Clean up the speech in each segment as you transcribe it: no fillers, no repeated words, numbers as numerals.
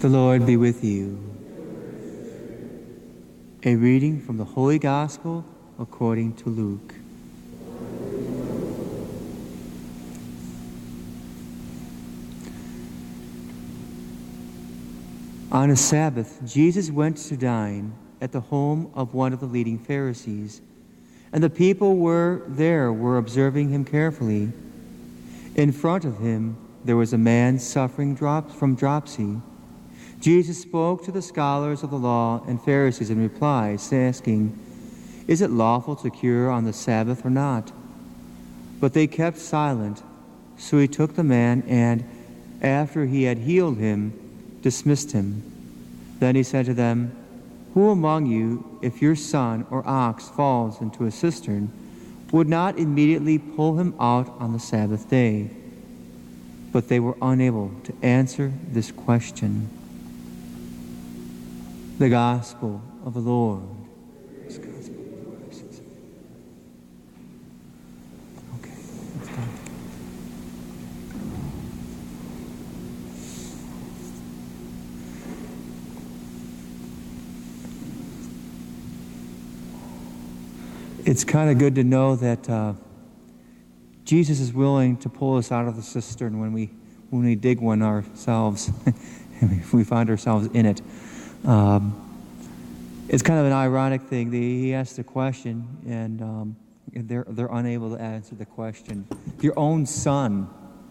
The Lord be with you. A reading from the Holy Gospel according to Luke. On a Sabbath, Jesus went to dine at the home of one of the leading Pharisees, and the people were observing him carefully. In front of him there was a man suffering from dropsy. Jesus spoke to the scholars of the law and Pharisees in reply, asking, "Is it lawful to cure on the Sabbath or not?" But they kept silent. So he took the man and, after he had healed him, dismissed him. Then he said to them, "Who among you, if your son or ox falls into a cistern, would not immediately pull him out on the Sabbath day?" But they were unable to answer this question. The Gospel of the Lord. Okay, that's done. It's kind of good to know that Jesus is willing to pull us out of the cistern when we dig one ourselves, if we find ourselves in it. It's kind of an ironic thing. He asked the question, and they're unable to answer the question. Your own son,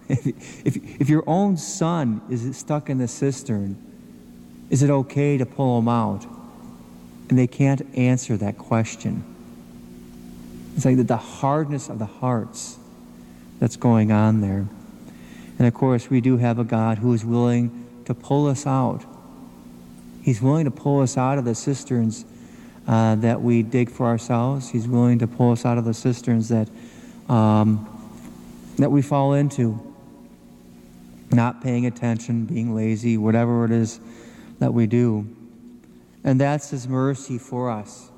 if your own son is stuck in the cistern, is it okay to pull him out? And they can't answer that question. It's like the hardness of the hearts that's going on there. And of course, we do have a God who is willing to pull us out. He's willing to pull us out of the cisterns that we dig for ourselves. He's willing to pull us out of the cisterns that we fall into. Not paying attention, being lazy, whatever it is that we do. And that's His mercy for us.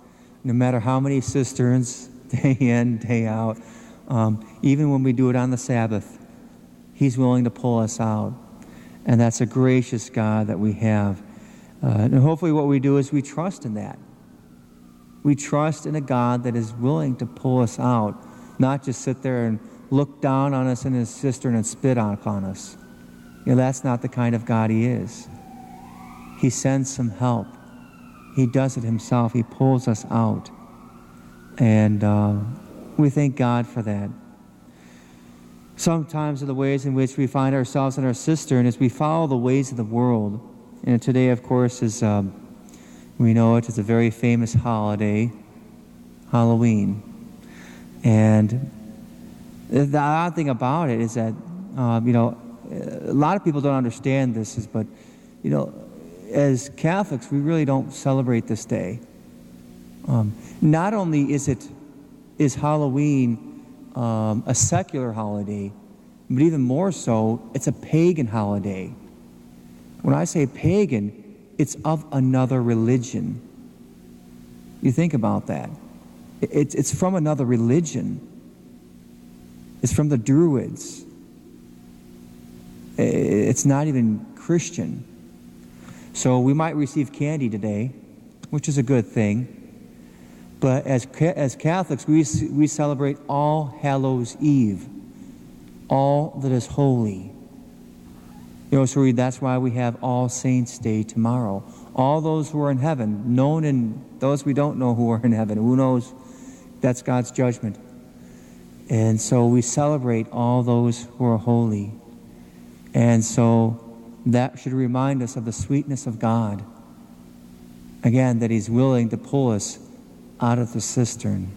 No matter how many cisterns, day in, day out, even when we do it on the Sabbath, He's willing to pull us out. And that's a gracious God that we have. And hopefully what we do is we trust in that. We trust in a God that is willing to pull us out, not just sit there and look down on us in His cistern and spit upon us. That's not the kind of God He is. He sends some help. He does it Himself. He pulls us out. And we thank God for that. Sometimes the ways in which we find ourselves in our cistern is we follow the ways of the world. And today, of course, is we know it is a very famous holiday, Halloween. And the odd thing about it is that, a lot of people don't understand this, but, as Catholics, we really don't celebrate this day. Not only is Halloween a secular holiday, but even more so, it's a pagan holiday. When I say pagan, it's of another religion. You think about that. It's from another religion. It's from the Druids. It's not even Christian. So we might receive candy today, which is a good thing. But as Catholics, we celebrate All Hallows Eve, all that is holy. So that's why we have All Saints' Day tomorrow. All those who are in heaven, known and those we don't know who are in heaven. Who knows? That's God's judgment. And so we celebrate all those who are holy. And so that should remind us of the sweetness of God. Again, that He's willing to pull us out of the cistern.